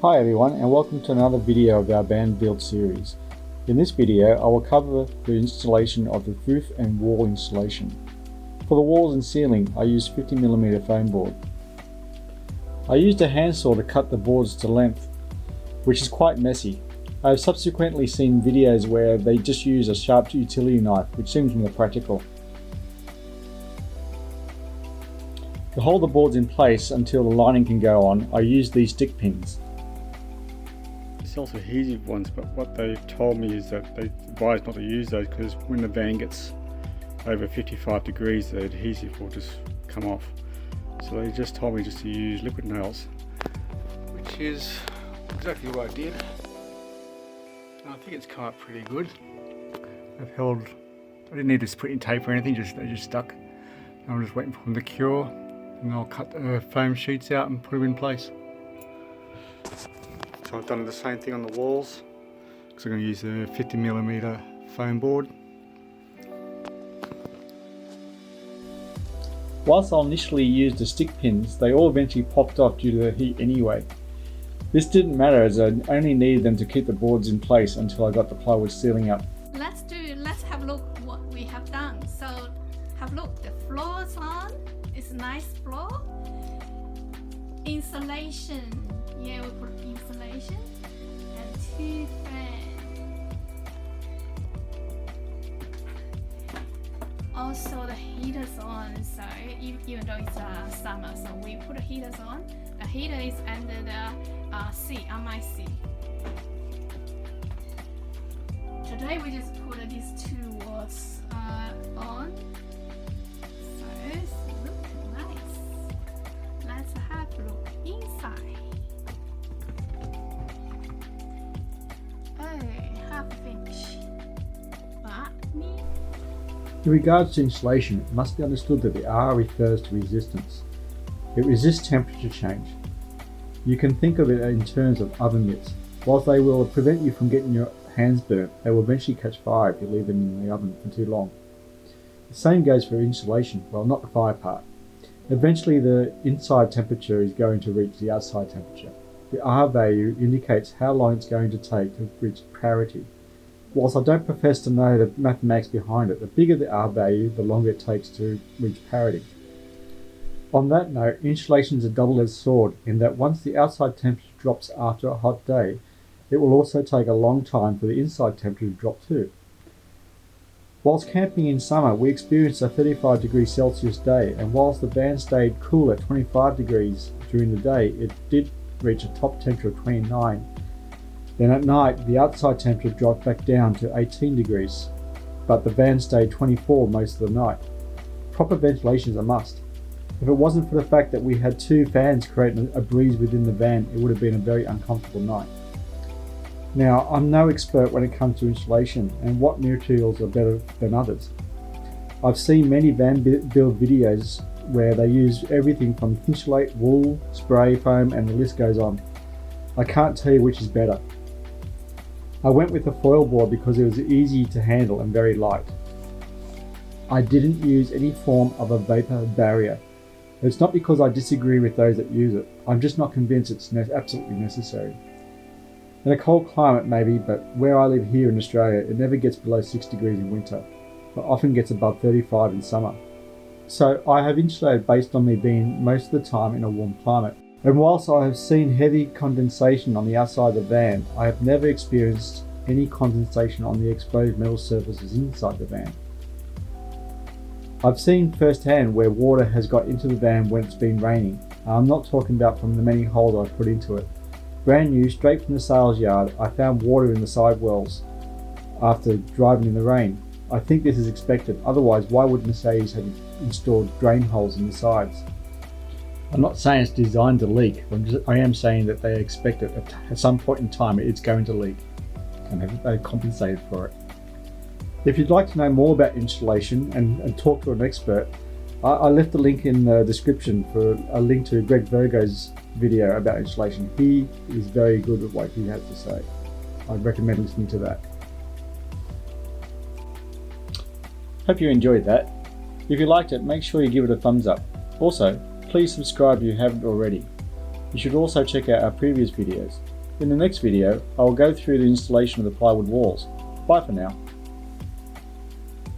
Hi everyone, and welcome to another video of our van build series. In this video I will cover the installation of the roof and wall insulation. For the walls and ceiling I used 50mm foam board. I used a handsaw to cut the boards to length, which is quite messy. I have subsequently seen videos where they just use a sharp utility knife, which seems more practical. To hold the boards in place until the lining can go on, I used these stick pins. There's also adhesive ones, but what they've told me is that they advise not to use those because when the van gets over 55 degrees the adhesive will just come off. So they just told me just to use liquid nails, which is exactly what I did. And I think it's come up pretty good. I've held, I didn't need to put in tape or anything, they just stuck. And I'm just waiting for them to cure, and I'll cut the foam sheets out and put them in place. So I've done the same thing on the walls, because I'm going to use a 50mm foam board. Whilst I initially used the stick pins, they all eventually popped off due to the heat anyway. This didn't matter as I only needed them to keep the boards in place until I got the plywood ceiling up. Let's have a look what we have done. So have a look, the floor's on, it's a nice floor. Insulation, yeah, we put insulation and 2 fans. Also the heater's on, so even though it's summer, so we put the heaters on. The heater is under the seat, on my seat. Today we just put these 2 walls on. So it's looking nice. Let's have a look inside. Oh, half finished. But me. In regards to insulation, it must be understood that the R refers to resistance. It resists temperature change. You can think of it in terms of oven mitts. Whilst they will prevent you from getting your hands burnt, they will eventually catch fire if you leave them in the oven for too long. The same goes for insulation, well, not the fire part. Eventually the inside temperature is going to reach the outside temperature. The R value indicates how long it's going to take to reach parity. Whilst I don't profess to know the mathematics behind it, the bigger the R value, the longer it takes to reach parity. On that note, insulation is a double-edged sword in that once the outside temperature drops after a hot day, it will also take a long time for the inside temperature to drop too. Whilst camping in summer, we experienced a 35 degrees Celsius day, and whilst the van stayed cool at 25 degrees during the day, it did reach a top temperature of 29. Then at night, the outside temperature dropped back down to 18 degrees, but the van stayed 24 most of the night. Proper ventilation is a must. If it wasn't for the fact that we had 2 fans creating a breeze within the van, it would have been a very uncomfortable night. Now, I'm no expert when it comes to insulation and what materials are better than others. I've seen many van build videos where they use everything from insulate, wool, spray foam, and the list goes on. I can't tell you which is better. I went with the foil board because it was easy to handle and very light. I didn't use any form of a vapor barrier. It's not because I disagree with those that use it. I'm just not convinced it's absolutely necessary. In a cold climate maybe, but where I live here in Australia, it never gets below 6 degrees in winter, but often gets above 35 in summer. So I have insulated based on me being most of the time in a warm climate. And whilst I have seen heavy condensation on the outside of the van, I have never experienced any condensation on the exposed metal surfaces inside the van. I've seen firsthand where water has got into the van when it's been raining. I'm not talking about from the many holes I've put into it. Brand new, straight from the sales yard, I found water in the sidewalls after driving in the rain. I think this is expected, otherwise why would Mercedes have installed drain holes in the sides? I'm not saying it's designed to leak, I am saying that they expect it at some point in time it's going to leak, and they've compensated for it. If you'd like to know more about insulation and talk to an expert, I left a link in the description for a link to Greg Virgo's video about insulation. He is very good at what he has to say. I'd recommend listening to that. Hope you enjoyed that. If you liked it, make sure you give it a thumbs up. Also, please subscribe if you haven't already. You should also check out our previous videos. In the next video, I will go through the installation of the plywood walls. Bye for now.